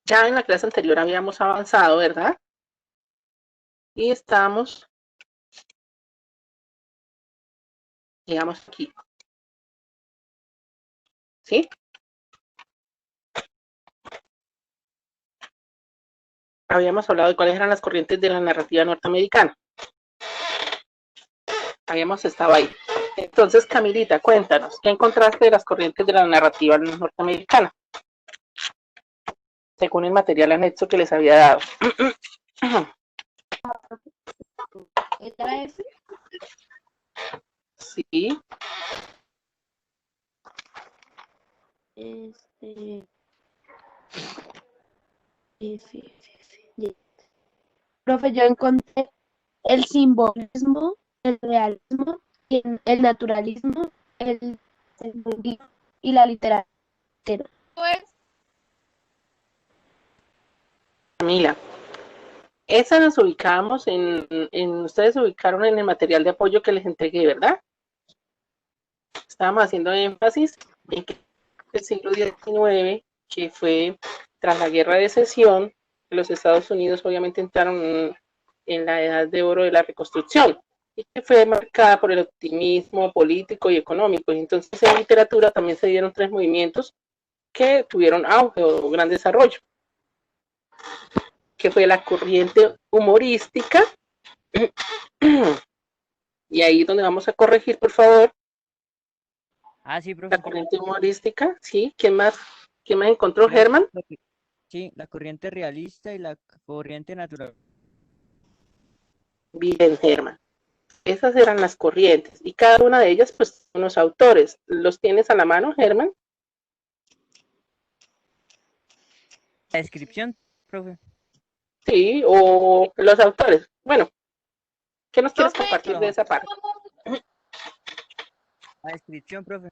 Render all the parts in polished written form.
Ya en la clase anterior habíamos avanzado, ¿verdad? Y estamos, digamos, aquí, ¿sí? Habíamos hablado de cuáles eran las corrientes de la narrativa norteamericana. Habíamos estado ahí. Entonces, Camilita, cuéntanos, ¿qué encontraste de las corrientes de la narrativa norteamericana? Según el material anexo que les había dado. ¿Letra F? Sí. Profe, yo encontré el simbolismo, el realismo, el naturalismo, el simbolismo y la literatura. Pues, Camila, esas nos ubicamos ustedes se ubicaron en el material de apoyo que les entregué, ¿verdad? Estábamos haciendo énfasis en que el siglo XIX, que fue tras la guerra de secesión, los Estados Unidos obviamente entraron en la edad de oro de la reconstrucción y que fue marcada por el optimismo político y económico. Y entonces en literatura también se dieron tres movimientos que tuvieron auge o gran desarrollo, que fue la corriente humorística, y ahí es donde vamos a corregir, por favor, Sí, la profe. corriente humorística, ¿sí? ¿Quién más encontró, Germán? Sí, la corriente realista y la corriente natural. Bien, Germán. Esas eran las corrientes y cada una de ellas, pues, son los autores. ¿Los tienes a la mano, Germán? La descripción, profe. Sí, o los autores. Bueno, ¿qué nos quieres profe, compartir de esa parte? La descripción, profe.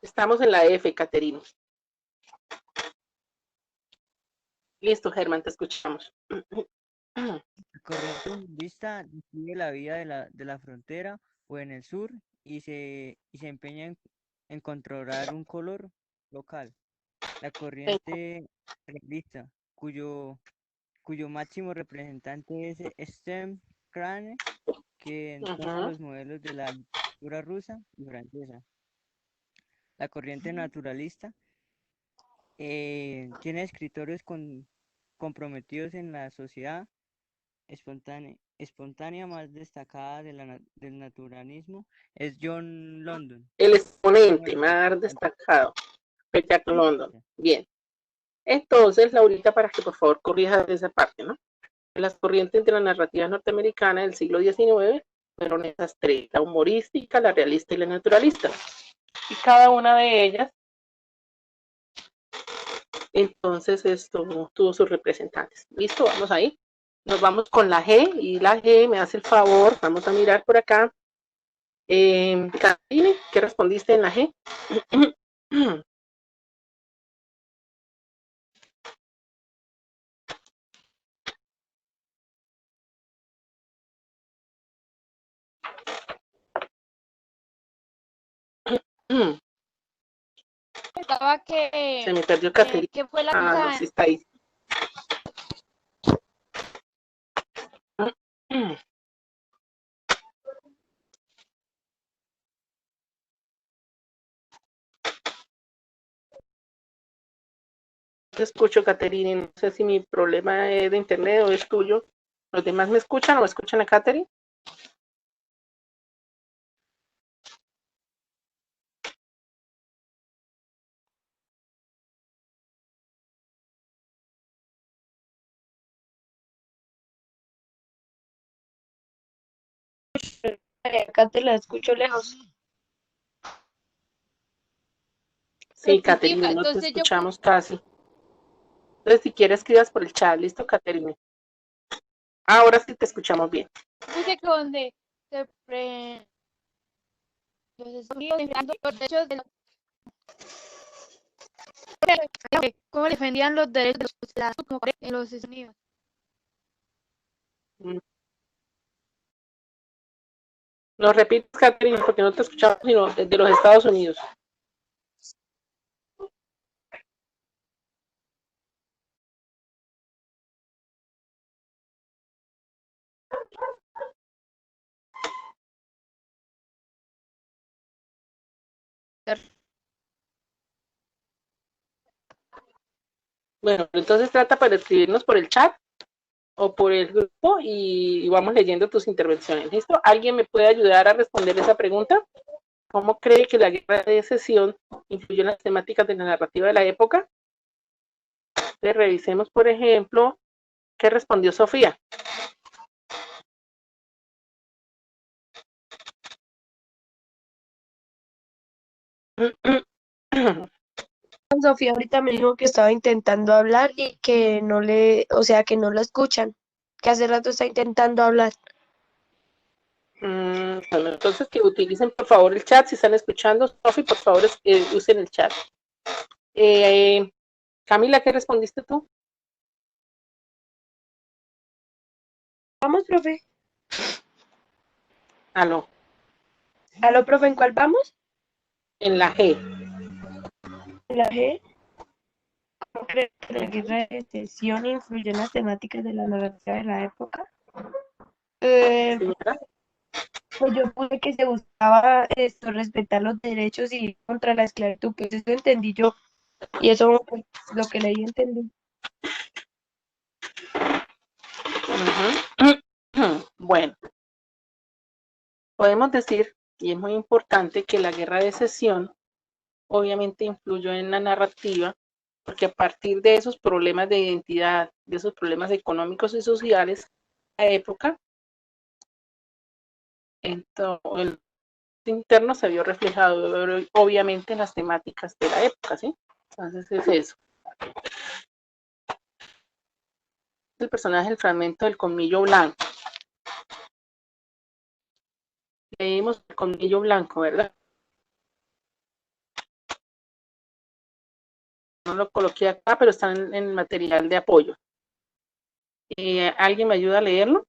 Estamos en la F, Caterina. Listo, Germán, te escuchamos. La corriente humorista describe la vida de la frontera o en el sur y se empeña en controlar un color local. La corriente realista, cuyo máximo representante es Stem Crane, que entona los modelos de la literatura rusa y francesa. La corriente naturalista tiene escritores comprometidos en la sociedad espontánea más destacada del naturalismo es John London. El Como exponente más representante. destacado, Jack London. Bien. Entonces, Laurita, para que por favor corrijas esa parte, ¿no? Las corrientes de la narrativa norteamericana del siglo XIX fueron esas tres, la humorística, la realista y la naturalista. Y cada una de ellas, entonces, esto tuvo sus representantes. ¿Listo? Vamos ahí. Nos vamos con la G y la G me hace el favor, vamos a mirar por acá. Catine, ¿qué respondiste en la G? estaba Se me perdió Caterina. que fue la No, sí está ahí. Te escucho, Caterina. No sé si mi problema es de internet o es tuyo. ¿Los demás me escuchan o escuchan a Caterina? Acá te la escucho lejos. Sí, Caterina, no te entonces yo escuchamos casi. Entonces, si quieres, escribas por el chat. ¿Listo, Caterina? Ahora sí te escuchamos bien. puse que donde se pre, los Estados Unidos defendiendo los derechos de cómo defendían los derechos de los ciudadanos en los Estados Unidos. Lo repites, Caterina, porque no te escuchamos sino desde los Estados Unidos. Bueno, entonces trata para escribirnos por el chat o por el grupo y vamos leyendo tus intervenciones. ¿Listo? ¿Alguien me puede ayudar a responder esa pregunta? ¿Cómo cree que la guerra de secesión influyó en las temáticas de la narrativa de la época? Entonces, revisemos, por ejemplo, ¿qué respondió Sofía? Sofía ahorita me dijo que estaba intentando hablar y que no o sea, que no la escuchan, que hace rato está intentando hablar. Bueno, entonces que utilicen por favor el chat si están escuchando. Sofi, por favor, usen el chat. Camila, ¿qué respondiste tú? Vamos, profe. Aló, Aló, profe, ¿en cuál vamos? en la G. La G. ¿Cómo cree que la guerra de secesión influyó en las temáticas de la narrativa de la época? Señora. Pues yo puse que se buscaba esto, respetar los derechos y contra la esclavitud, pues eso entendí yo. Y eso pues, lo que leí entendí. Bueno, podemos decir, y es muy importante, que la guerra de secesión obviamente influyó en la narrativa, porque a partir de esos problemas de identidad, de esos problemas económicos y sociales, la época, en todo el interno se vio reflejado obviamente en las temáticas de la época, ¿sí? Entonces es eso. El personaje del fragmento del colmillo blanco. Leímos el colmillo blanco, ¿verdad? No lo coloqué acá, pero está en el material de apoyo. ¿Alguien me ayuda a leerlo?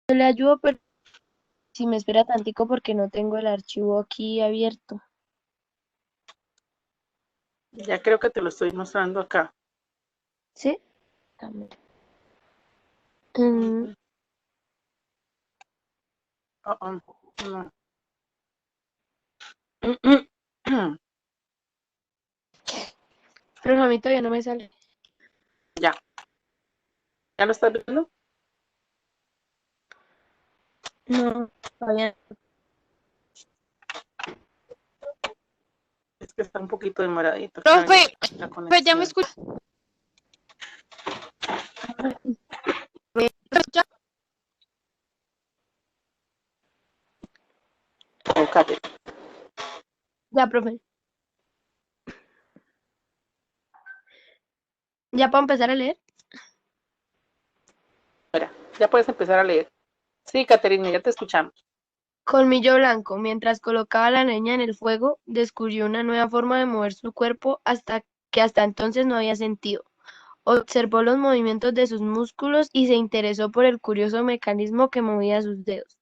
Yo le ayudo, pero si me espera tantico porque no tengo el archivo aquí abierto. Ya creo que te lo estoy mostrando acá. ¿Sí? Mm, No. pero a mí todavía no me sale. Ya. ¿Ya lo estás viendo? No, todavía Es que está un poquito demoradito. Profe, La pues ya me conexión. escucha. ¿Me escucha? Enfócate. Ya, profe. ¿Ya puedo empezar a leer? Espera, ya puedes empezar a leer. Sí, Caterina, ya te escuchamos. Colmillo Blanco, mientras colocaba la leña en el fuego, descubrió una nueva forma de mover su cuerpo que hasta entonces no había sentido. Observó los movimientos de sus músculos y se interesó por el curioso mecanismo que movía sus dedos.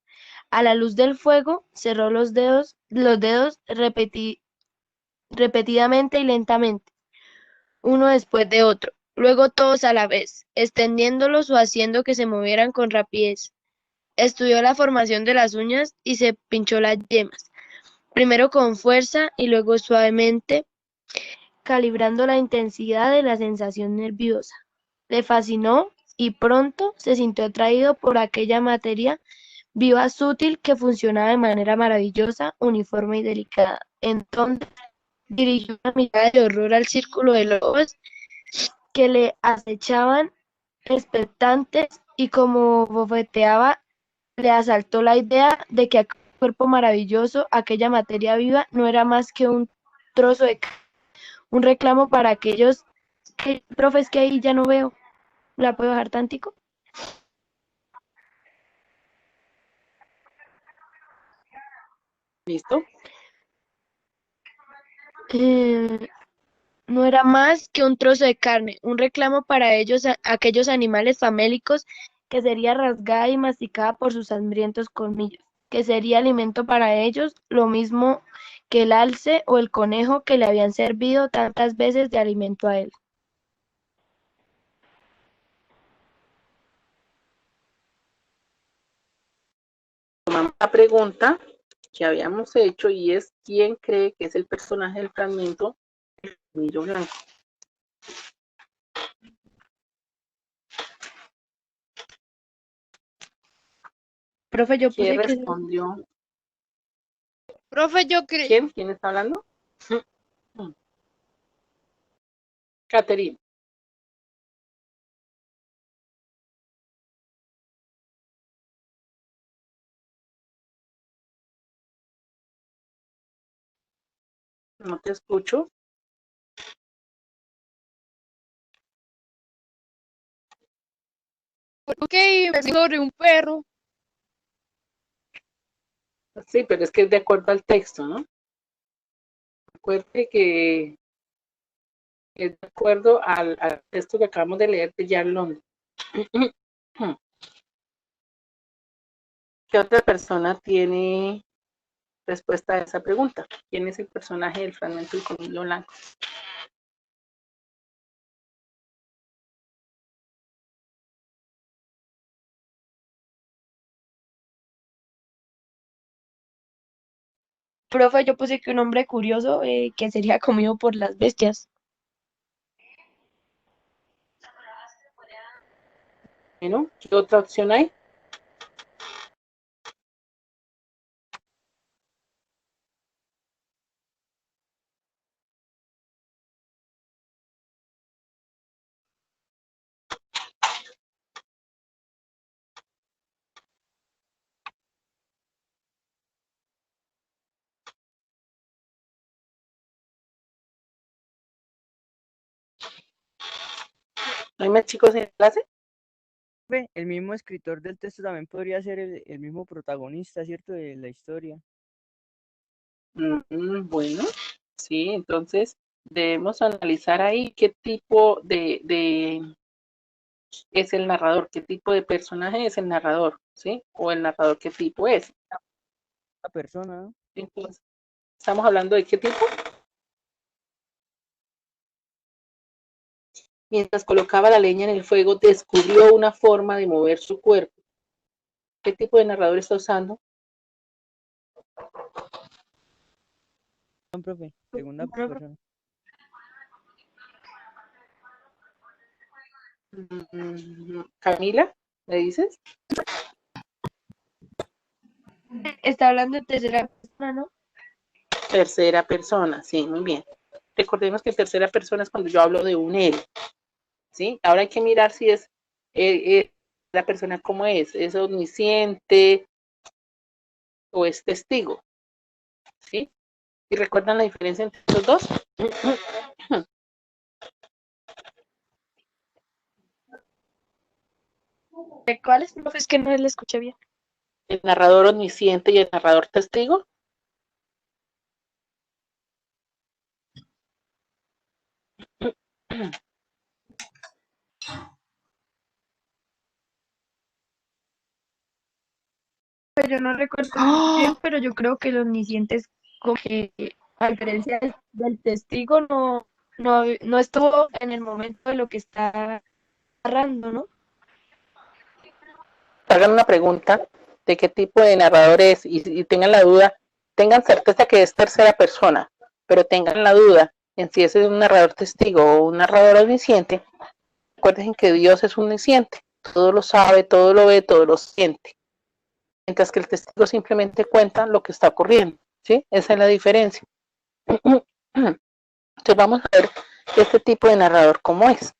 A la luz del fuego, cerró los dedos repetidamente y lentamente, uno después de otro, luego todos a la vez, extendiéndolos o haciendo que se movieran con rapidez. Estudió la formación de las uñas y se pinchó las yemas, primero con fuerza y luego suavemente, calibrando la intensidad de la sensación nerviosa. Le fascinó y pronto se sintió atraído por aquella materia viva sutil que funcionaba de manera maravillosa, uniforme y delicada. Entonces dirigió una mirada de horror al círculo de lobos que le acechaban expectantes y como bofeteaba le asaltó la idea de que aquel cuerpo maravilloso, aquella materia viva, no era más que un trozo de un reclamo para aquellos que, profe, es que ahí ya no veo. ¿La puedo bajar tantico? ¿Listo? No era más que un trozo de carne, un reclamo para ellos, aquellos animales famélicos que sería rasgada y masticada por sus hambrientos colmillos, que sería alimento para ellos, lo mismo que el alce o el conejo que le habían servido tantas veces de alimento a él. Retomamos la pregunta que habíamos hecho y es ¿quién cree que es el personaje del fragmento del colmillo blanco? Profe, yo ¿Quién puse que respondió? Profe, yo creo. ¿Quién? ¿Quién está hablando? Caterina. No te escucho. Ok, sobre un perro. Sí, pero es que es de acuerdo al texto, ¿no? Recuerde que es de acuerdo al texto que acabamos de leer de Jan London. ¿Qué otra persona tiene respuesta a esa pregunta? ¿Quién es el personaje del fragmento del colmillo blanco? profe, yo puse que un hombre curioso que sería comido por las bestias. Bueno, ¿qué otra opción hay? ¿No hay más chicos en clase? El mismo escritor del texto también podría ser el mismo protagonista, ¿cierto? De la historia. Bueno, sí, entonces debemos analizar ahí qué tipo de es el narrador, qué tipo de personaje es el narrador, ¿sí? O el narrador qué tipo es. La persona, ¿no? Entonces, estamos hablando de qué tipo. Mientras colocaba la leña en el fuego, descubrió una forma de mover su cuerpo. ¿Qué tipo de narrador está usando? No, profe, segunda Profe, persona. Camila, ¿me dices? está hablando de tercera persona, ¿no? Tercera persona, sí, muy bien. Recordemos que tercera persona es cuando yo hablo de un él, ¿sí? Ahora hay que mirar si es la persona como es omnisciente o es testigo, ¿sí? ¿Y recuerdan la diferencia entre los dos? ¿Cuáles, profe? Es que no le escuché bien. El narrador omnisciente y el narrador testigo. Yo no recuerdo muy bien, pero yo creo que el omnisciente es como que, a diferencia del testigo, no estuvo en el momento de lo que está narrando, ¿no? Hagan una pregunta de qué tipo de narrador es y tengan la duda, tengan certeza que es tercera persona, pero tengan la duda en si ese es un narrador testigo o un narrador omnisciente. Recuerden que Dios es omnisciente, todo lo sabe, todo lo ve, todo lo siente, mientras que el testigo simplemente cuenta lo que está ocurriendo, ¿sí? Esa es la diferencia. Entonces vamos a ver este tipo de narrador cómo es.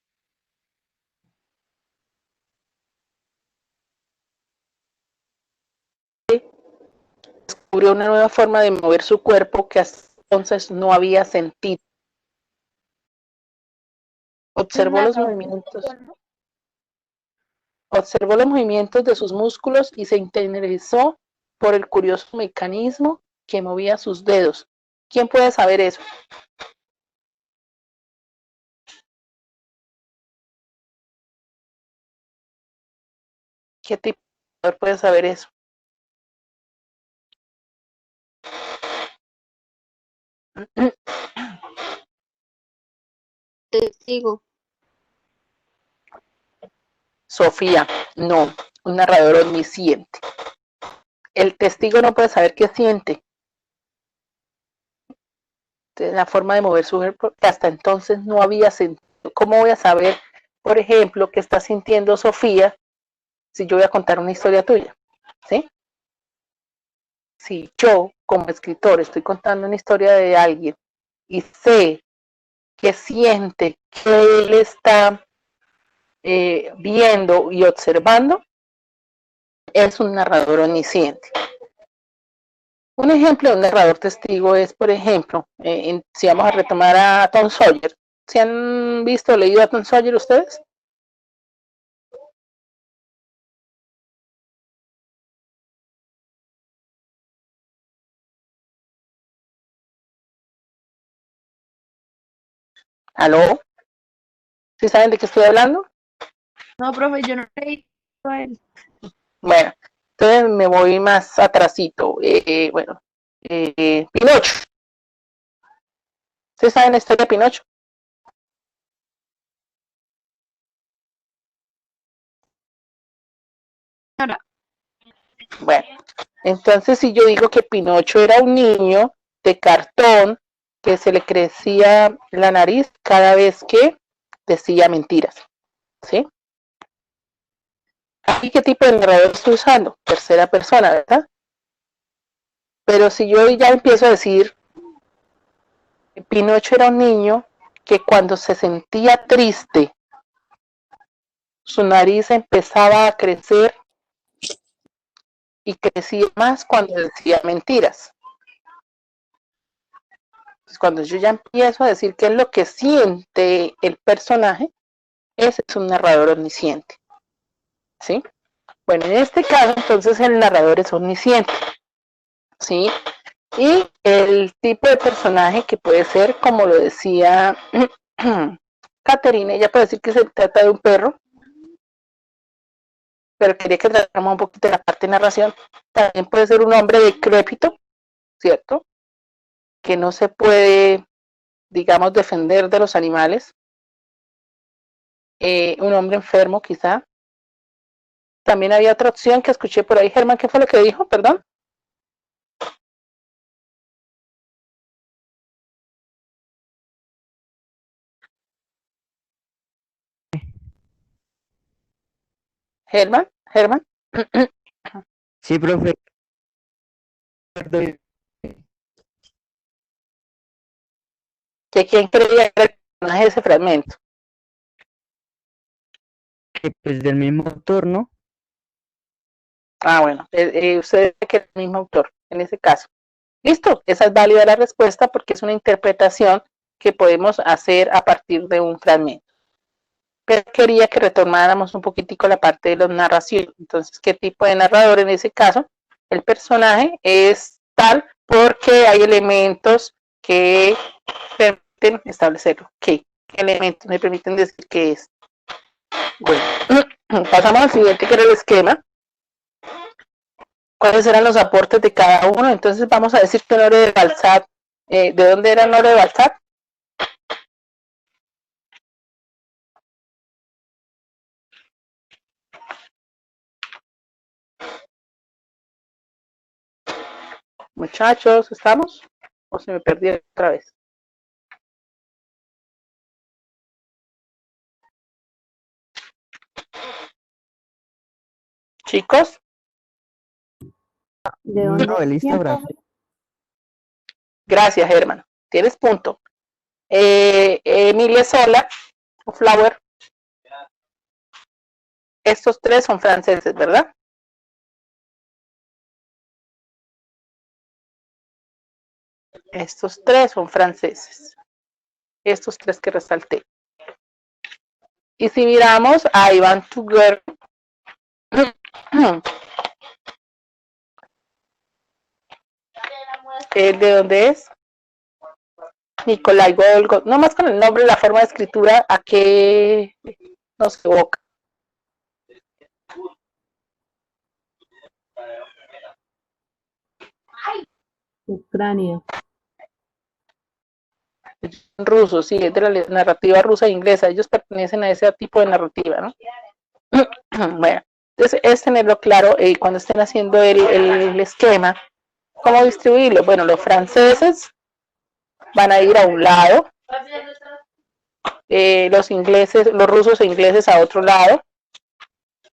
Descubrió una nueva forma de mover su cuerpo que hasta entonces no había sentido. Un Observó los narrador, movimientos, ¿no? observó los movimientos de sus músculos y se interesó por el curioso mecanismo que movía sus dedos. ¿Quién puede saber eso? ¿Qué tipo de narrador puede saber eso? Testigo. Sofía, no, un narrador omnisciente. el testigo no puede saber qué siente. Entonces, la forma de mover su cuerpo, que hasta entonces no había sentido. ¿Cómo voy a saber, por ejemplo, qué está sintiendo Sofía si yo voy a contar una historia tuya? ¿Sí? Si yo, como escritor, estoy contando una historia de alguien y sé qué siente, qué él está viendo y observando, es un narrador omnisciente. Un ejemplo de un narrador testigo es, por ejemplo, si vamos a retomar a Tom Sawyer. ¿Se han visto o leído a Tom Sawyer ustedes? ¿Aló? ¿Sí saben de qué estoy hablando? No, profe, yo no leí a él. Bueno, entonces me voy más atrasito. Pinocho. ¿Ustedes saben la historia de Pinocho? Ahora, Bueno, entonces si yo digo que Pinocho era un niño de cartón que se le crecía la nariz cada vez que decía mentiras, ¿sí? ¿Y qué tipo de narrador estoy usando? Tercera persona, ¿verdad? Pero si yo ya empiezo a decir, Pinocho era un niño que cuando se sentía triste, su nariz empezaba a crecer y crecía más cuando decía mentiras. Entonces, cuando yo ya empiezo a decir qué es lo que siente el personaje, ese es un narrador omnisciente, ¿sí? Bueno, en este caso, entonces el narrador es omnisciente, ¿sí? Y el tipo de personaje que puede ser, como lo decía Caterina, ella puede decir que se trata de un perro, pero quería que tratáramos un poquito de la parte de narración. También puede ser un hombre decrépito, ¿cierto? Que no se puede, digamos, defender de los animales. Un hombre enfermo, quizá. También había otra opción que escuché por ahí. Germán, ¿qué fue lo que dijo? Perdón. Germán. Sí, profe. ¿Que quién creía que era el personaje de ese fragmento? Pues del mismo autor, ¿no? Ah, bueno, usted que es el mismo autor, en ese caso. Listo, esa es válida la respuesta porque es una interpretación que podemos hacer a partir de un fragmento. Pero quería que retomáramos un poquitico la parte de los narraciones. Entonces, ¿qué tipo de narrador en ese caso? El personaje es tal porque hay elementos que permiten establecerlo. ¿Qué elementos me permiten decir que es? Bueno, pasamos al siguiente que era el esquema. ¿Cuáles eran los aportes de cada uno? Entonces vamos a decir que Honoré de Balzac, ¿de dónde era Honoré de Balzac? Muchachos, ¿estamos? ¿O se me perdió otra vez? Chicos. ¿De dónde? Novelista francés. Gracias, Germán. Tienes punto. Emilia Zola, Flower. Estos tres son franceses, ¿verdad? Estos tres son franceses. Estos tres que resalté. Y si miramos a Iván Turger, ¿de dónde es? Nicolai Golgo, no más con el nombre y la forma de escritura, ¿a qué nos evoca? Ucrania. Ruso, sí, es de la narrativa rusa e inglesa, ellos pertenecen a ese tipo de narrativa, ¿no? Bueno, Entonces, es tenerlo claro cuando estén haciendo el esquema, cómo distribuirlo. Bueno, los franceses van a ir a un lado, los ingleses, los rusos e ingleses a otro lado,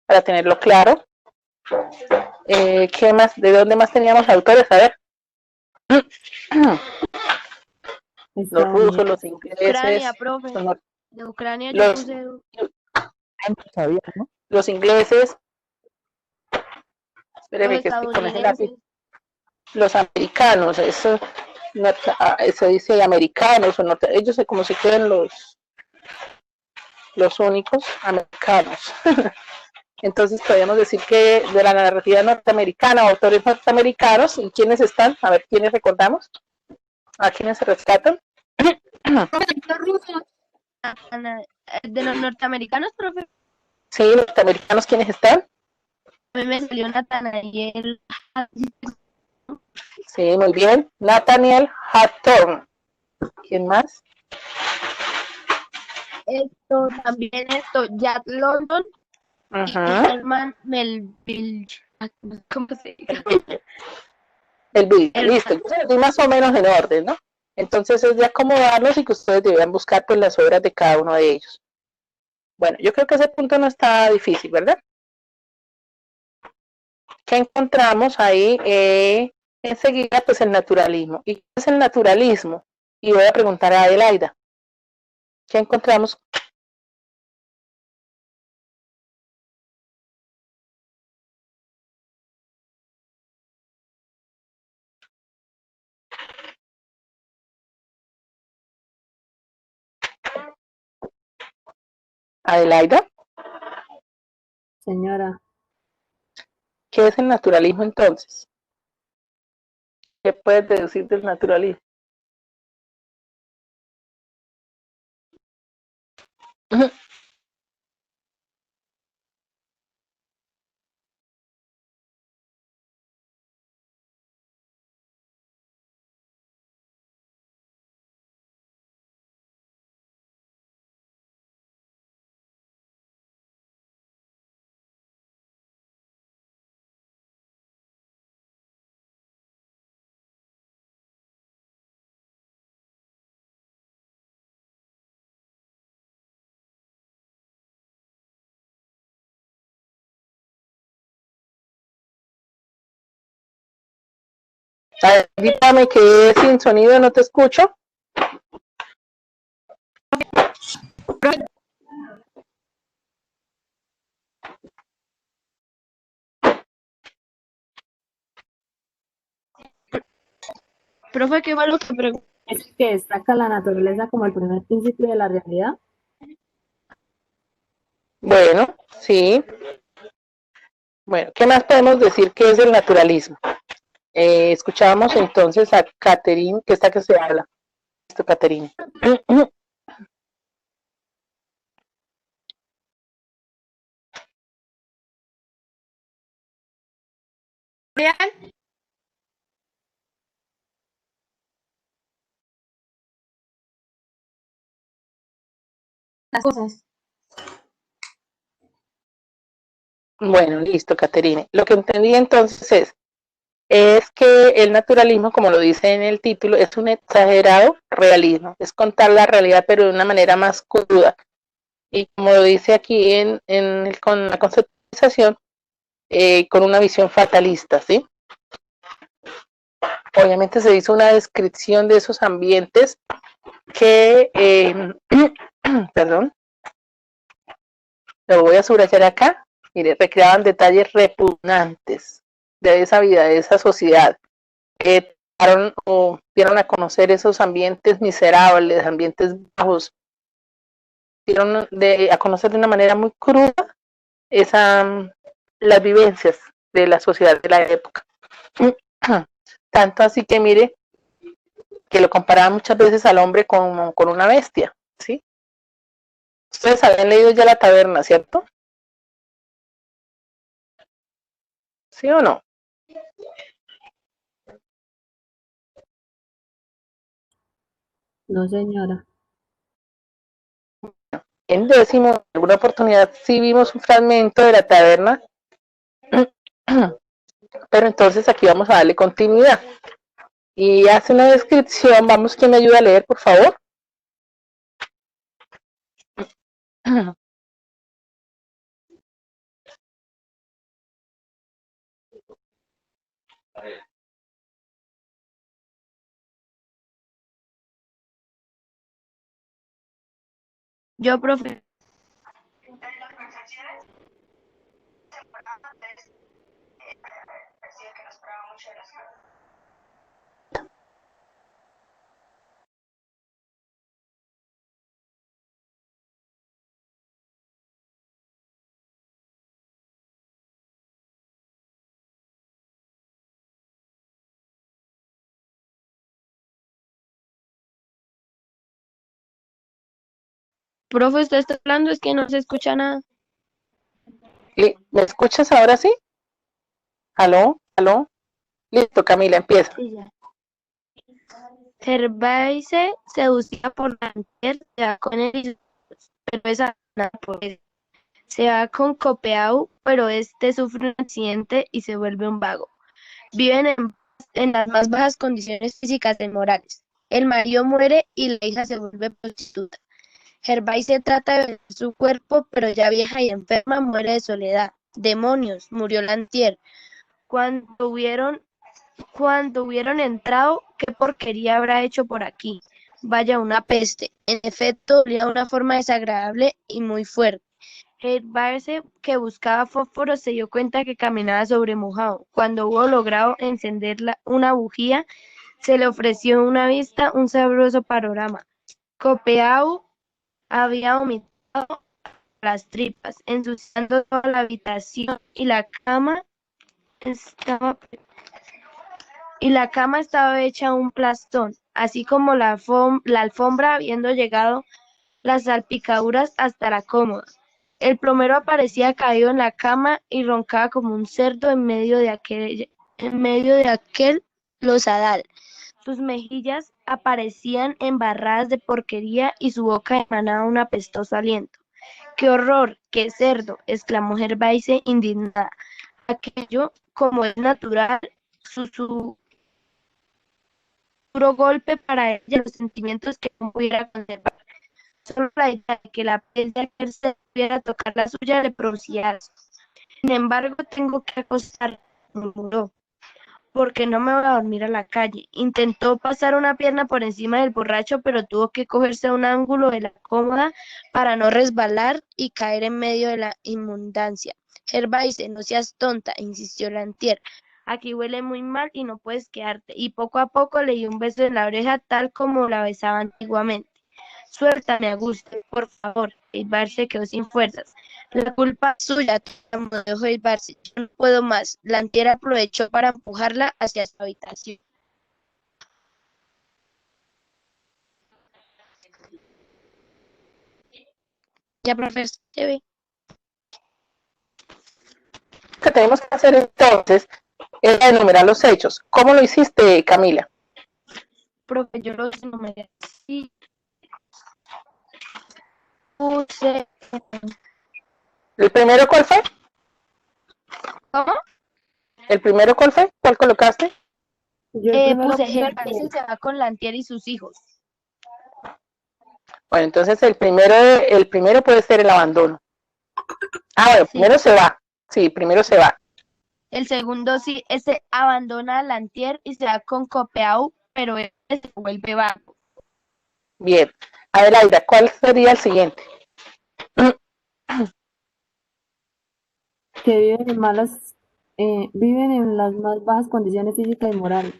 para tenerlo claro. ¿Qué más? ¿De dónde más teníamos autores? A ver. Los rusos, los ingleses, Ucrania, profe. los, De Ucrania yo puse Sabía, ¿no? los ingleses, los espéreme que es que con ese lápiz, estadounidenses. los americanos, eso se dice americanos, o norte, ellos como se quedan los únicos americanos. Entonces podríamos decir que de la narrativa norteamericana, autores norteamericanos, ¿y quiénes están? A ver, ¿quiénes recordamos? ¿A quiénes se rescatan? Los rusos. De los norteamericanos, profe. Sí, norteamericanos, ¿quiénes están? A mí me salió Nathaniel. Sí, muy bien. Nathaniel Hawthorne. ¿Quién más? Jack London y Herman Melville. ¿Cómo se dice? El Bill, listo. Y más o menos en orden, ¿no? Entonces es de acomodarlos y que ustedes debían buscar pues las obras de cada uno de ellos. Bueno, yo creo que ese punto no está difícil, ¿verdad? ¿Qué encontramos ahí? Enseguida, pues el naturalismo. ¿Y qué es el naturalismo? Y voy a preguntar a Adelaida. ¿Qué encontramos? Adelaida, Señora, ¿qué es el naturalismo entonces? ¿Qué puedes deducir del naturalismo? Grítame que sin sonido no te escucho. Profe, ¿qué fue lo que preguntó? ¿es que destaca la naturaleza como el primer principio de la realidad? Bueno, sí. Bueno, ¿qué más podemos decir que es el naturalismo? Escuchábamos entonces a Catherine, que está que se habla. Esto, Catherine. Las cosas. Bueno, listo, Caterine. Lo que entendí entonces es que el naturalismo, como lo dice en el título, es un exagerado realismo. Es contar la realidad, pero de una manera más cruda. Y como lo dice aquí con la conceptualización, con una visión fatalista, ¿sí? Obviamente se hizo una descripción de esos ambientes que, perdón, lo voy a subrayar acá. Mire, recreaban detalles repugnantes de esa vida, de esa sociedad. Dieron a conocer esos ambientes miserables, ambientes bajos. Dieron a conocer de una manera muy cruda las vivencias de la sociedad de la época. Tanto así que mire, que lo comparaban muchas veces al hombre con una bestia, ¿sí? Ustedes habían leído ya La Taberna, ¿cierto? ¿Sí o no? No, señora. En décimo, en alguna oportunidad sí vimos un fragmento de La Taberna, Pero entonces aquí vamos a darle continuidad. Y hace una descripción, vamos, ¿quién me ayuda a leer, por favor? Yo, profe. Profe, ¿usted está hablando? Es que no se escucha nada. ¿Me escuchas ahora sí? ¿Aló? ¿Aló? Listo, Camila, empieza. Sí, ya. Gervaise se busca por Lantier, se va con él, pero esa no puede. Se va con Copeau, pero este sufre un accidente y se vuelve un vago. Viven en las más bajas condiciones físicas y morales. El marido muere y la hija se vuelve prostituta. Gervaise trata de vender su cuerpo, pero ya vieja y enferma muere de soledad. Demonios, murió Lantier. Cuando hubieron entrado, ¿qué porquería habrá hecho por aquí? Vaya una peste. En efecto, olía de una forma desagradable y muy fuerte. Gervaise, que buscaba fósforo, se dio cuenta que caminaba sobre mojado. Cuando hubo logrado encender una bujía, se le ofreció una vista, un sabroso panorama. Copeau había vomitado las tripas, ensuciando toda la habitación estaba y la cama estaba hecha un plastón, así como la alfombra, habiendo llegado las salpicaduras hasta la cómoda. El plomero aparecía caído en la cama y roncaba como un cerdo en medio de aquel losadal. Sus mejillas aparecían embarradas de porquería y su boca emanaba un apestoso aliento. ¡Qué horror! ¡Qué cerdo! Exclamó Gervaise indignada. Aquello, como es natural, su duro golpe para ella, los sentimientos que no pudiera conservar. Solo la idea de que la piel de aquel ser pudiera tocar la suya le producía asco. Sin embargo, tengo que acostarme, murmuró, porque no me voy a dormir a la calle. Intentó pasar una pierna por encima del borracho, pero tuvo que cogerse a un ángulo de la cómoda para no resbalar y caer en medio de la inmundancia. Gervaise, no seas tonta, insistió Lantier. Aquí huele muy mal y no puedes quedarte. Y poco a poco le dio un beso en la oreja, tal como la besaba antiguamente. Suéltame, Augusto, por favor. Ibar se quedó sin fuerzas. La culpa es suya, tartamudeó Ibar. Yo no puedo más. Lantier aprovechó para empujarla hacia su habitación. Ya, profesor, se ve. Lo que tenemos que hacer entonces es enumerar los hechos. ¿Cómo lo hiciste, Camila? Profe, yo los enumeré así. Puse. ¿El primero cuál fue? ¿Cómo? ¿El primero cuál fue? ¿Cuál colocaste? Yo el primero Puse puse Gervaise se va con Lantier y sus hijos. Bueno, entonces el primero puede ser el abandono. Bueno, Sí. primero se va. Sí, primero se va. El segundo sí, ese abandona a Lantier y se va con Copeau, pero él se vuelve vago. Bien. Adelaida, ¿cuál sería el siguiente? que viven en las más bajas condiciones físicas y morales.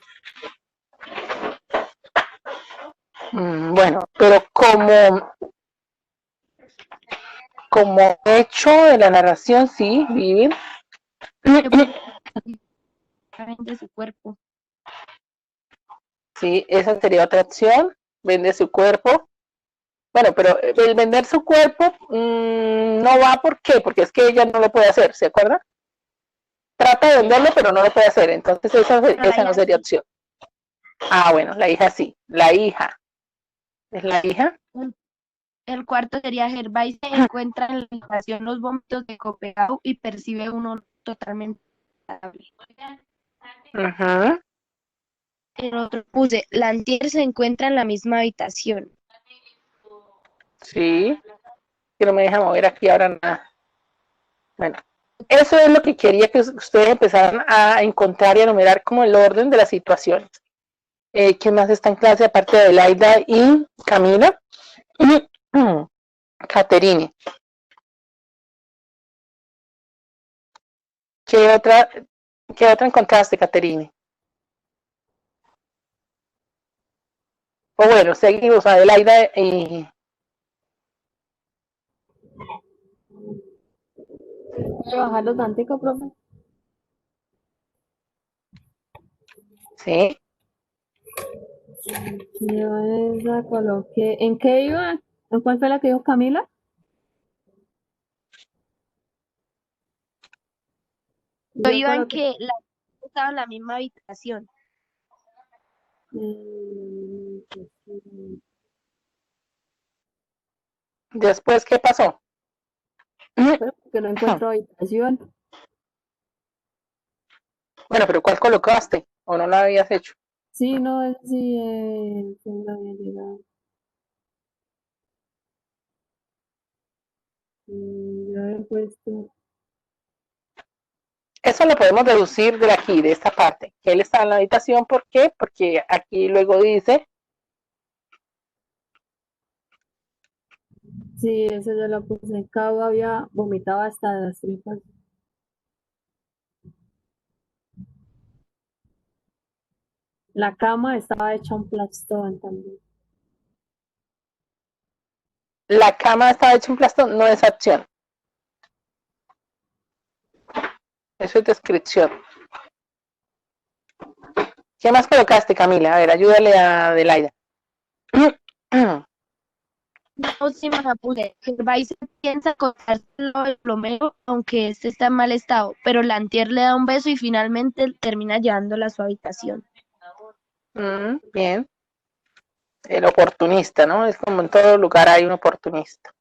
Bueno, pero como hecho de la narración, sí, viven. De su cuerpo. Sí, esa sería otra opción. Vende su cuerpo. Bueno, pero el vender su cuerpo no va, ¿por qué? Porque es que ella no lo puede hacer, ¿se acuerda? Trata de venderlo, pero no lo puede hacer. Entonces esa no sería opción. Bueno, la hija sí. La hija. ¿Es la hija? El cuarto sería Gervaise encuentra en la habitación los vómitos de Copeau y percibe uno totalmente agradable. Ajá. En otro puse, Lantier se encuentra en la misma habitación. Sí. Que no me deja mover aquí ahora nada. Bueno, eso es lo que quería que ustedes empezaran a encontrar y a enumerar como el orden de las situaciones. ¿Quién más está en clase aparte de Laida y Camila? Caterine. ¿Qué otra encontraste, Caterine? O bueno, seguimos, Adelaida y... ¿Puede bajarlo tantico, profe? Sí. Yo esa coloqué. ¿En qué iba? ¿En cuál fue la que dijo Camila? Yo Yo iba en coloqué. que la estaba en la misma habitación. mm, Después, ¿qué pasó? Pero porque no encuentro habitación. Bueno, pero ¿cuál colocaste? ¿O no la habías hecho? Sí, no, es sí, no había llegado. Yo había puesto. Eso lo podemos deducir de aquí, de esta parte. Que él está en la habitación, ¿por qué? Porque aquí luego dice, Sí, eso yo la puse. Cabo había vomitado hasta las tripas. La cama estaba hecha un plastón también. la cama estaba hecha un plastón, no es acción. Eso es descripción. ¿Qué más colocaste, Camila? A ver, ayúdale a Adelaida. La última la puse, Gervais piensa cortárselo al plomero, aunque este está en mal estado, pero Lantier le da un beso y finalmente termina llevándola a su habitación. Bien. El oportunista, ¿no? Es como en todo lugar hay un oportunista.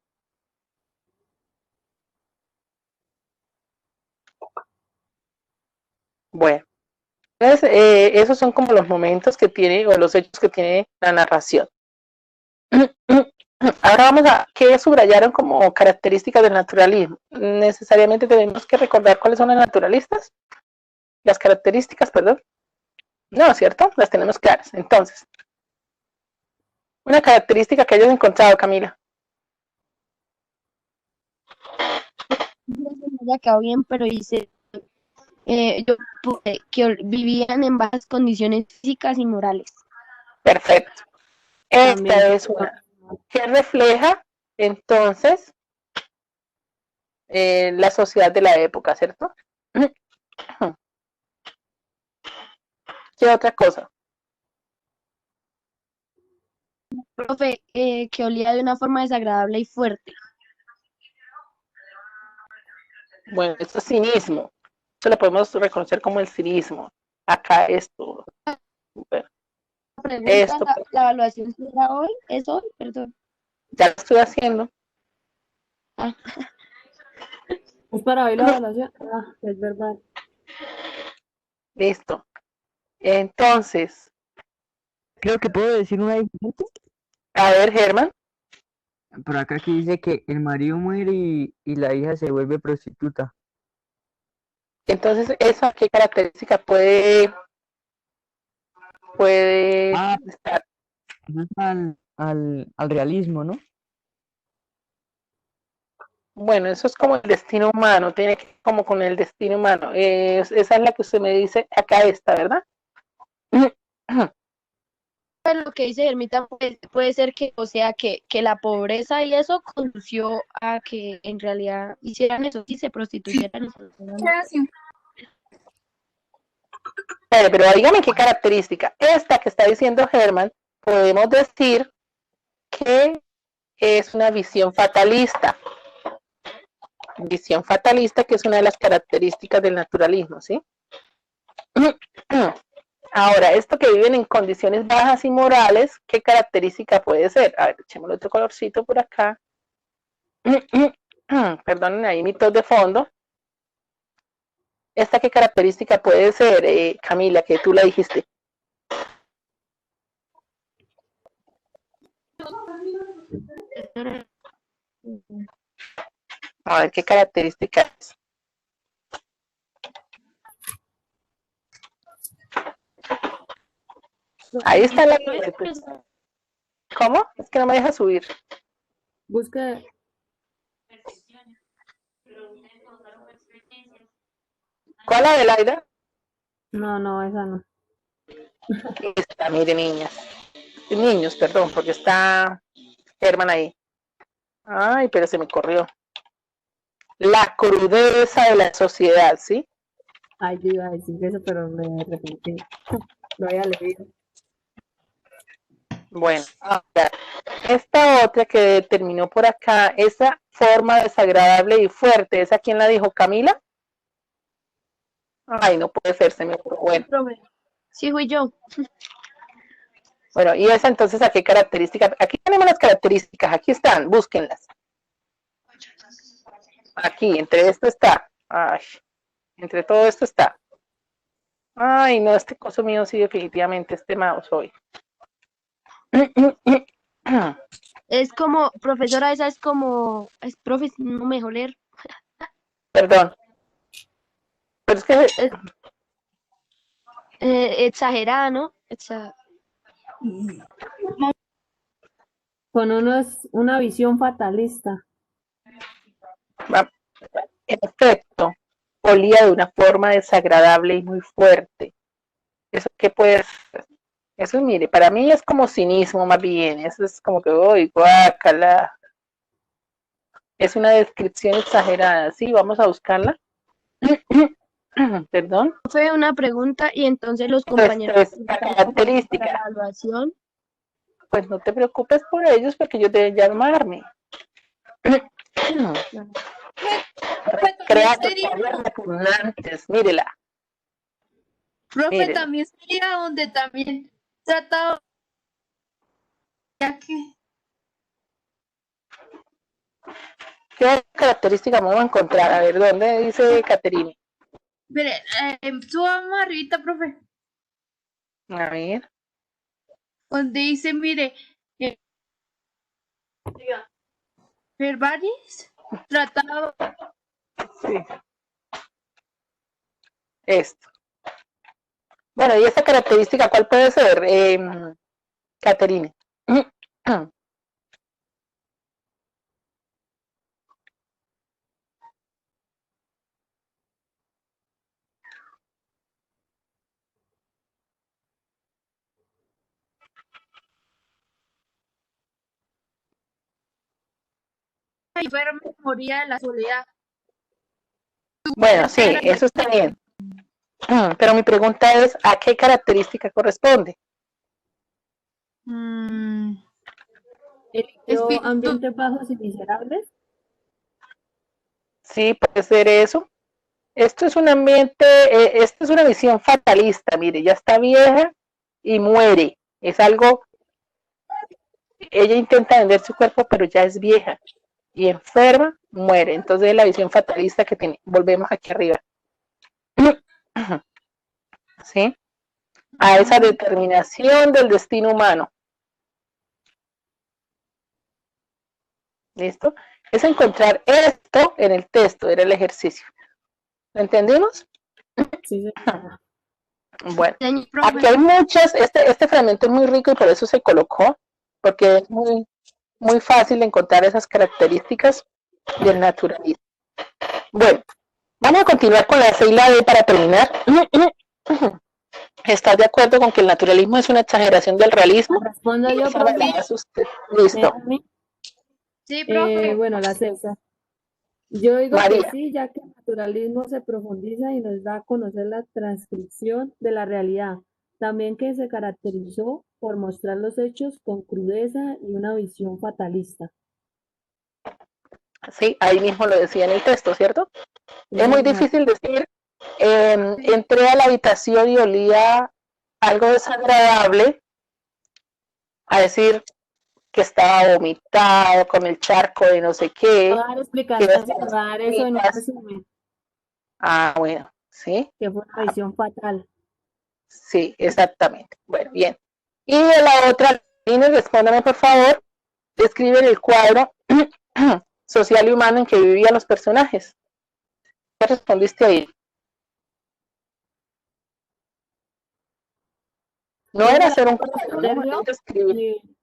Bueno, entonces esos son como los momentos que tiene o los hechos que tiene la narración. Ahora vamos a qué subrayaron como características del naturalismo. Necesariamente tenemos que recordar cuáles son los naturalistas, las características, perdón. No, ¿cierto? Las tenemos claras. Entonces, una característica que hayas encontrado, Camila. No se me haya quedado bien, pero dice, yo puse que vivían en bajas condiciones físicas y morales. Perfecto. También. Esta es una que refleja entonces la sociedad de la época, ¿cierto? ¿Qué otra cosa? Profe, que olía de una forma desagradable y fuerte. Bueno, esto es cinismo. Esto lo podemos reconocer como el cinismo. Acá esto. Bueno, Pregunta, esto la evaluación será hoy, es hoy, perdón. ya lo estoy haciendo. Ah, Es para hoy la evaluación. Ah, es verdad. Listo. Entonces, Creo que puedo decir una diferente. a ver, Germán. Por acá aquí dice que el marido muere y la hija se vuelve prostituta. Entonces, ¿esa qué característica puede Ah, estar? eso es al realismo, ¿no? Bueno, eso es como el destino humano, tiene que ver como con el destino humano. Esa es la que usted me dice, acá está, ¿verdad? pues lo que dice Ermita puede ser que, o sea, que la pobreza y eso condució a que en realidad hicieran eso y se prostituyeran. Pero dígame qué característica. Esta que está diciendo Germán, podemos decir que es una visión fatalista. Visión fatalista, que es una de las características del naturalismo, ¿sí? Ahora, esto que viven en condiciones bajas y morales, ¿qué característica puede ser? A ver, echémosle otro colorcito por acá. Perdonen ahí mi tos de fondo. ¿Esta qué característica puede ser, Camila, que tú la dijiste? A ver, ¿qué característica es? Ahí está la... ¿Cómo? Es que no me deja subir. Busque, ¿Cuál la de Laida? no, esa no. Esta, mire, niñas. Niños, perdón, porque está Herman ahí. Ay, pero se me corrió. La crudeza de la sociedad, ¿sí? Ay, yo iba a decir eso, pero me arrepentí. Lo había leído. Bueno, ahora, esta otra que terminó por acá, esa forma desagradable y fuerte, ¿esa quién la dijo? ¿Camila? Ay, no puede ser, se me ocurrió. Bueno, Profe. Sí, fui yo. bueno, y esa entonces, ¿a qué características? Aquí tenemos las características, aquí están, búsquenlas. Aquí, entre esto está. Ay, entre todo esto está. Ay, no, este coso mío sí, definitivamente, este mouse hoy. Es como, profesora, esa es como, es profe, no me dejó leer. Perdón. Pero es que, Es, exagerada, ¿no? Con una visión fatalista. en efecto, olía de una forma desagradable y muy fuerte. Eso que puede ser. Eso, mire, para mí es como cinismo más bien. Eso es como que, uy, guácala. Es una descripción exagerada. Sí, vamos a buscarla. Perdón. Fue una pregunta y entonces los Esto compañeros es la para la característica. evaluación. Pues no te preocupes por ellos porque yo debo llamarme. Crea tus repugnantes. Mírela. Profe, Mírela. también sería donde también tratado, ya que ¿Qué característica vamos a encontrar? A ver, ¿dónde dice Caterine? mire, subamos arribita, profe, A ver. donde dice, mire, Verbaris tratado. Sí. Esto. Bueno, ¿y esa característica cuál puede ser, Caterine? Enferma moría de la soledad. Bueno, sí, eso está bien. Pero mi pregunta es, ¿a qué característica corresponde? Eligió ambientes bajos y miserables. Sí, puede ser eso. Esto es un ambiente, esto es una visión fatalista, mire, ya está vieja y muere. Es algo, ella intenta vender su cuerpo, pero ya es vieja y enferma, muere. Entonces es la visión fatalista que tiene. Volvemos aquí arriba. ¿Sí? A esa determinación del destino humano. ¿Listo? Es encontrar esto en el texto, era el ejercicio. ¿Lo entendimos? Sí, señora. Bueno, Señor aquí profe, hay muchas, este fragmento es muy rico y por eso se colocó, porque es muy fácil encontrar esas características del naturalismo. Bueno, vamos a continuar con la C y la D para terminar. ¿Estás de acuerdo con que el naturalismo es una exageración del realismo? Respondo yo, Esa la profe. das usted. Listo. Sí, profe. Bueno, la César. Yo digo que María. sí, ya que el naturalismo se profundiza y nos da a conocer la transcripción de la realidad. También que se caracterizó por mostrar los hechos con crudeza y una visión fatalista. Sí, ahí mismo lo decía en el texto, ¿cierto? Sí, Es muy señora. difícil decir, entré a la habitación y olía algo desagradable, a decir que estaba vomitado con el charco de no sé qué. Voy a dar explicación, voy a dar eso en un resumen. Ah, bueno, ¿sí? que fue una visión fatal. Sí, exactamente. Bueno, bien. Y de la otra, Inés, respóndame por favor, describe el cuadro social y humano en que vivían los personajes. ¿Qué respondiste ahí? No ¿Quién era me la hacer un puede cuadro, ¿no? responder yo? Era escribir. Sí.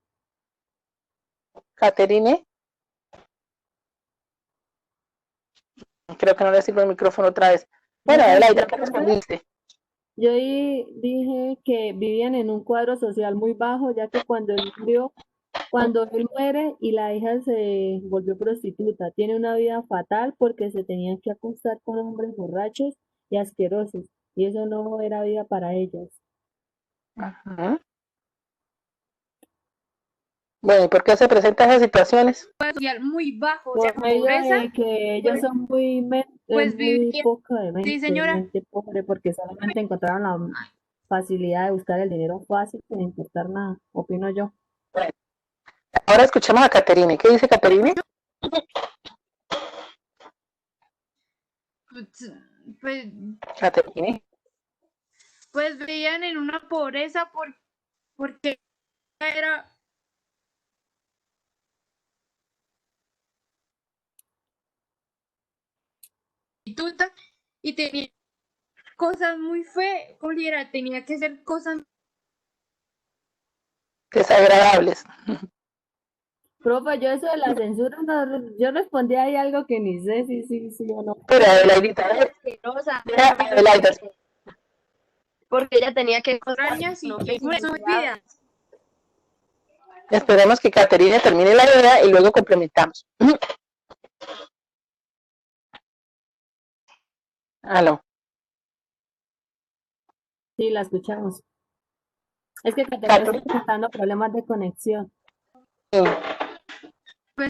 Caterine, creo que no le sirve el micrófono otra vez. Bueno, Profe, ¿me Adelaida, la ¿qué puede hacer? respondiste? Yo dije que vivían en un cuadro social muy bajo, ya que cuando él muere y la hija se volvió prostituta, tiene una vida fatal porque se tenían que acostar con hombres borrachos y asquerosos, y eso no era vida para ellas. Ajá. Bueno, ¿y por qué se presentan esas situaciones? social muy bajo, o sea, Por con medio pobreza, de que ellos pues, son pues muy vivía, poco de sí señora, mente pobre, porque solamente encontraron la facilidad de buscar el dinero fácil sin importar nada, opino yo. Bueno, ahora escuchemos a Caterine. ¿Qué dice Caterine? pues, pues, Caterine. pues vivían en una pobreza porque era prostituta y tenía cosas muy feas, Juliera, tenía que hacer cosas. Desagradables. Profe, yo eso de la censura, yo respondí ahí algo que ni sé si sí o no. Pero Adelaidita, Asquerosa, Adelaida, porque ella tenía que Extrañas con y hombres que no es vida. indeseables. esperemos que Caterine termine la idea y luego complementamos. Aló. Sí, la escuchamos. Es que Caterina está Caterine. presentando problemas de conexión. Sí. Pues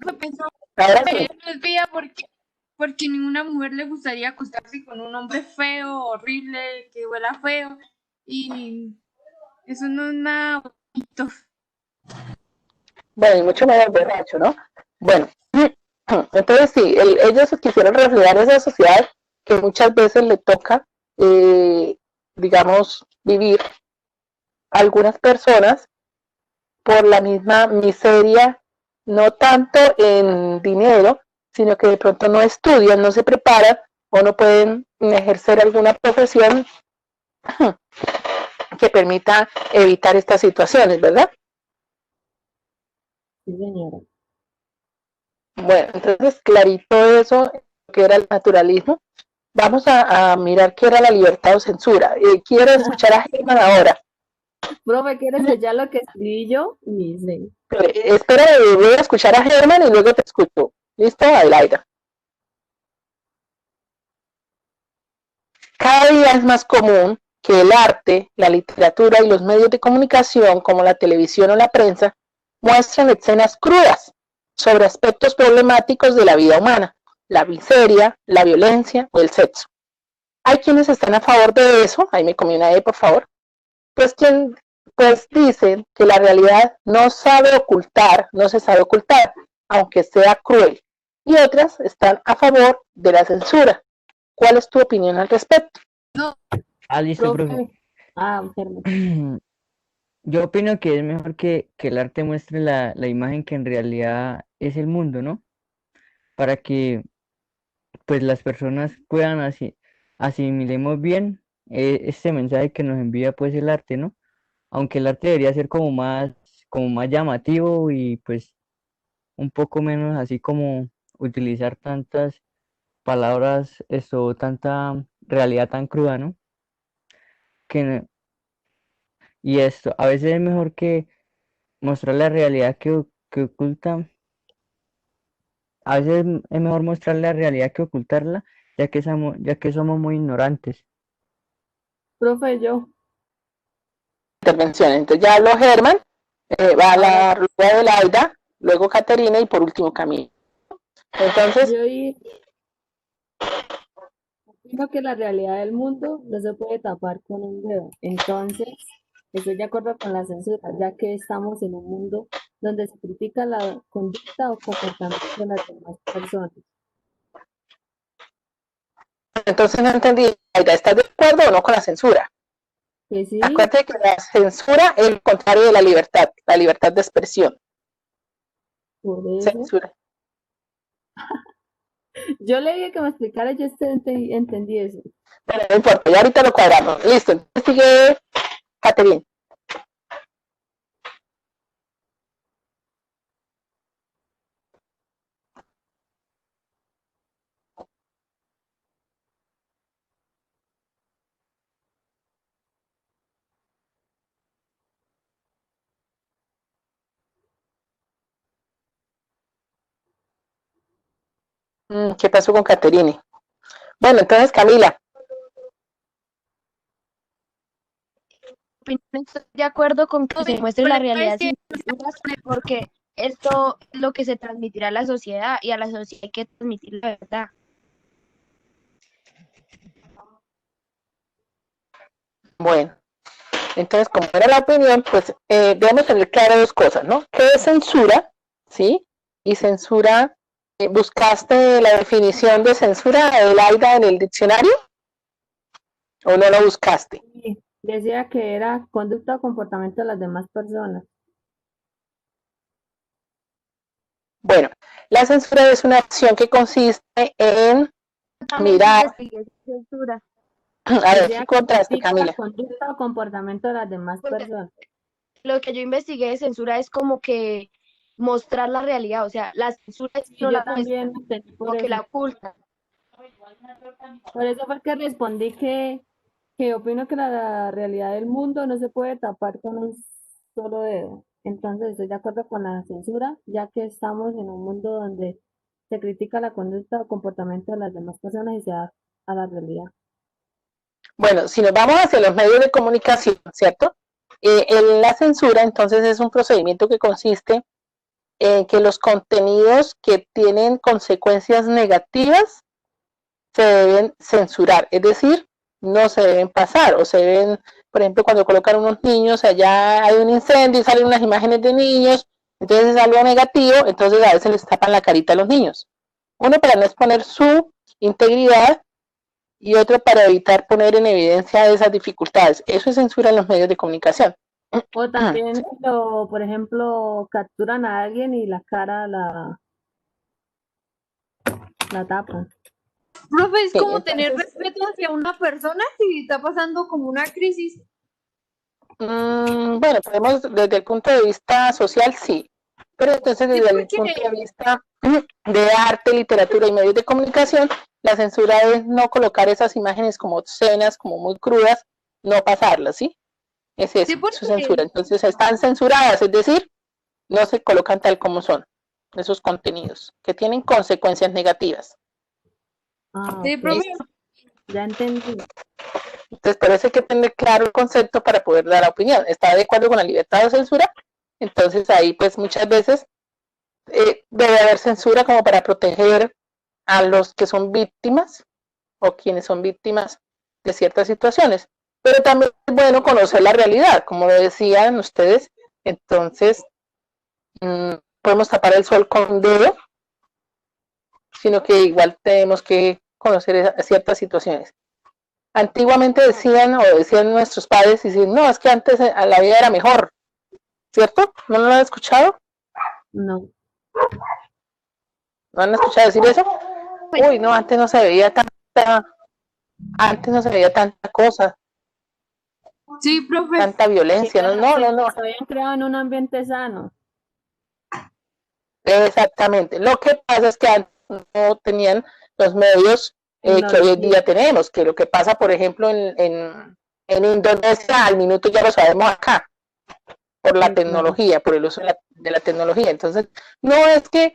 me pensó Ahora que sí. no es vida porque ninguna mujer le gustaría acostarse con un hombre feo, horrible, que huela feo. Y eso no es nada bonito. Bueno, y mucho menos borracho, ¿no? Bueno, entonces sí, ellos quisieron reflejar esa sociedad que muchas veces le toca, digamos, vivir a algunas personas por la misma miseria, no tanto en dinero, sino que de pronto no estudian, no se preparan o no pueden ejercer alguna profesión que permita evitar estas situaciones, ¿verdad? Sí, señora. Bueno, entonces clarito eso, que era el naturalismo. Vamos a mirar qué era la libertad o censura. Quiero escuchar a Germán ahora. Profe, ¿quieres escuchar lo que escribí yo? Ni sé. Espera, voy a escuchar a Germán y luego te escucho. ¿Listo, Adelaida? Cada día es más común que el arte, la literatura y los medios de comunicación, como la televisión o la prensa, muestren escenas crudas sobre aspectos problemáticos de la vida humana, la miseria, la violencia o el sexo. Hay quienes están a favor de eso, ahí me comí una E, por favor, pues dicen que la realidad no sabe ocultar, no se sabe ocultar, aunque sea cruel. Y otras están a favor de la censura. ¿Cuál es tu opinión al respecto? Listo, profe. Profe, Germán. Yo opino que es mejor que el arte muestre la imagen que en realidad es el mundo, ¿no? Para que pues las personas puedan asimilemos bien este mensaje que nos envía pues el arte, ¿no? Aunque el arte debería ser como más llamativo y pues un poco menos así como utilizar tantas palabras, esto, tanta realidad tan cruda, ¿no? Que, y esto, a veces es mejor que mostrar la realidad que oculta, a veces es mejor mostrar la realidad que ocultarla, ya que somos muy ignorantes. Profe, yo. Intervención. Entonces ya habló Germán, va a Ahora, la rueda de Laida, luego Caterina y por último Camila. Entonces, yo opino que la realidad del mundo no se puede tapar con un dedo. Entonces, estoy de acuerdo con la censura, ya que estamos en un mundo donde se critica la conducta o comportamiento de las demás personas. entonces no entendí. Aida, ¿estás de acuerdo o no con la censura? Que sí, Acuérdate que la censura es el contrario de la libertad de expresión. por eso. Censura. Yo le dije que me explicara, yo entendí eso. Pero no importa, ya ahorita lo cuadramos. Listo, entonces sigue Caterine. ¿Qué pasó con Caterine? Bueno, entonces Camila. Estoy de acuerdo con que se muestre la problema realidad es que sin censuras, porque esto es lo que se transmitirá a la sociedad y a la sociedad hay que transmitir la verdad. Bueno, entonces como era la opinión, pues debemos tener claro dos cosas, ¿no? ¿Qué es censura? ¿Sí? Y censura, ¿buscaste la definición de censura, Adelaida, en el diccionario? ¿O no lo buscaste? Sí, decía que era conducta o comportamiento de las demás personas. Bueno, la censura es una acción que consiste en También mirar, investigué censura, a ver, Decía ¿qué que contraste, critica la Camila? conducta o comportamiento de las demás porque personas. lo que yo investigué de censura es como que mostrar la realidad, o sea, la censura es que Y no yo la también muestra, entendí por como que eso. la oculta. Por eso fue que respondí que opino que la realidad del mundo no se puede tapar con un solo dedo. Entonces estoy de acuerdo con la censura, ya que estamos en un mundo donde se critica la conducta o comportamiento de las demás personas y se da a la realidad. Bueno, si nos vamos hacia los medios de comunicación, ¿cierto? La censura, entonces, es un procedimiento que consiste en que los contenidos que tienen consecuencias negativas se deben censurar, es decir, no se deben pasar o se deben, por ejemplo, cuando colocan unos niños, allá hay un incendio y salen unas imágenes de niños, entonces es algo negativo, entonces a veces les tapan la carita a los niños. Uno para no exponer su integridad y otro para evitar poner en evidencia esas dificultades. Eso es censura en los medios de comunicación. O también cuando, por ejemplo, capturan a alguien y la cara la tapan. Profe, es Sí, como tener entonces, respeto hacia una persona si está pasando como una crisis. bueno, podemos desde el punto de vista social, sí, pero entonces Sí, desde el porque punto de vista de arte, literatura y medios de comunicación, la censura es no colocar esas imágenes como obscenas, como muy crudas, no pasarlas, ¿sí? Es sí, eso es censura. Entonces están censuradas, es decir, no se colocan tal como son esos contenidos que tienen consecuencias negativas. Ah, sí, ok, profe. ya entendí. Entonces, por eso hay que tener claro el concepto para poder dar la opinión. ¿Está de acuerdo con la libertad de censura? Entonces ahí pues muchas veces debe haber censura como para proteger a los que son víctimas o quienes son víctimas de ciertas situaciones. Pero también es bueno conocer la realidad, como lo decían ustedes. Entonces, podemos tapar el sol con un dedo, sino que igual tenemos que conocer ciertas situaciones. Antiguamente decían nuestros padres, dicen, no, es que antes la vida era mejor, ¿cierto? ¿No lo han escuchado? No. ¿No han escuchado decir eso? Uy, no, antes no se veía tanta cosa, Sí, profe. tanta violencia, no. Se habían creado en un ambiente sano. Exactamente. Lo que pasa es que antes no tenían los medios que hoy en día tenemos, que lo que pasa, por ejemplo, en Indonesia, al minuto ya lo sabemos acá, por la tecnología, por el uso de la tecnología. Entonces, no es que,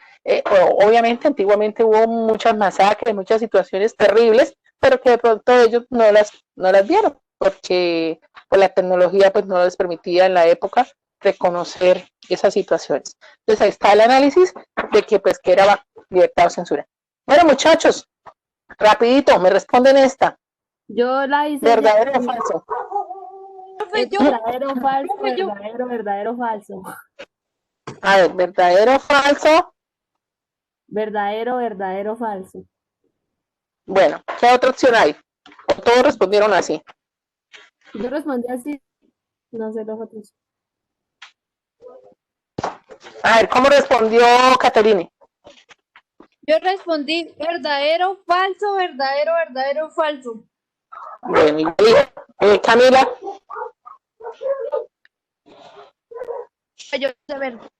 obviamente, antiguamente hubo muchas masacres, muchas situaciones terribles, pero que de pronto ellos no las vieron, porque pues, la tecnología pues no les permitía en la época reconocer esas situaciones. Entonces ahí está el análisis de que pues que era libertad o censura. Bueno, muchachos, rapidito, me responden esta. Yo la hice ¿Verdadero ya. o falso? Profe, Es yo, verdadero, falso, profe, yo. verdadero, falso. A ver, ¿verdadero o falso? Verdadero, falso. Bueno, ¿qué otra opción hay? ¿O todos respondieron así? Yo respondí así, no sé los otros. A ver, ¿cómo respondió Caterine? Yo respondí verdadero, falso, verdadero, verdadero, falso. Bueno, y Camila, Yo sé verdad,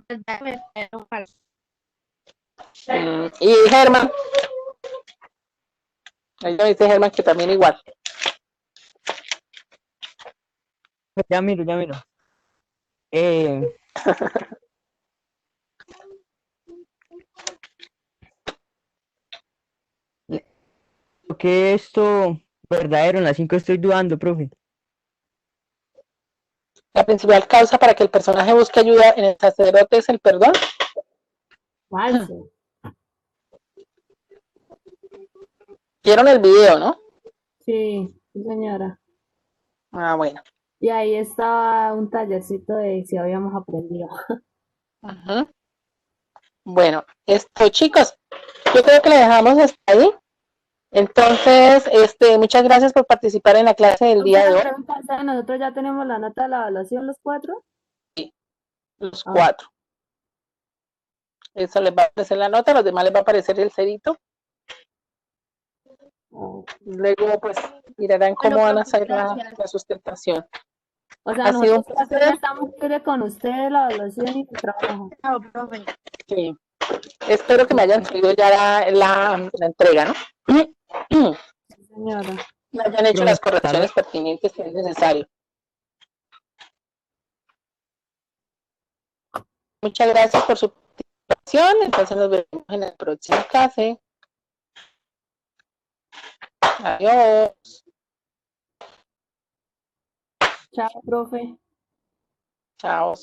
verdadero, falso. y Germán. Ahí me dice Germán que también igual. Ya miro, ya miro. Eh, ¿Por qué esto verdadero? En las 5 estoy dudando, profe. La principal causa para que el personaje busque ayuda en el sacerdote es el perdón. Falso. Vieron el video, ¿no? Sí, sí, señora. Ah, bueno. Y ahí estaba un tallercito de si habíamos aprendido. Ajá. Bueno, esto, chicos, yo creo que le dejamos hasta ahí. Entonces, muchas gracias por participar en la clase del día de Una hoy, pregunta, ¿saben? Nosotros ya tenemos la nota de la evaluación, los 4. los Ah, 4. Eso les va a aparecer la nota, a los demás les va a aparecer el cerito. ah. Luego, pues, mirarán cómo Bueno, van a profe, hacer gracias. la sustentación. O sea, Ha sido un nosotros cuatro ya placer. estamos quiere con ustedes la evaluación y el trabajo. Chao, profe. Sí. Espero que me hayan traído ya la entrega, ¿no? Sí, señora. Me hayan hecho Profe, las hasta luego. correcciones pertinentes que es necesario. Muchas gracias por su participación. Entonces nos vemos en la próxima clase. Adiós. Chao, profe. Chao.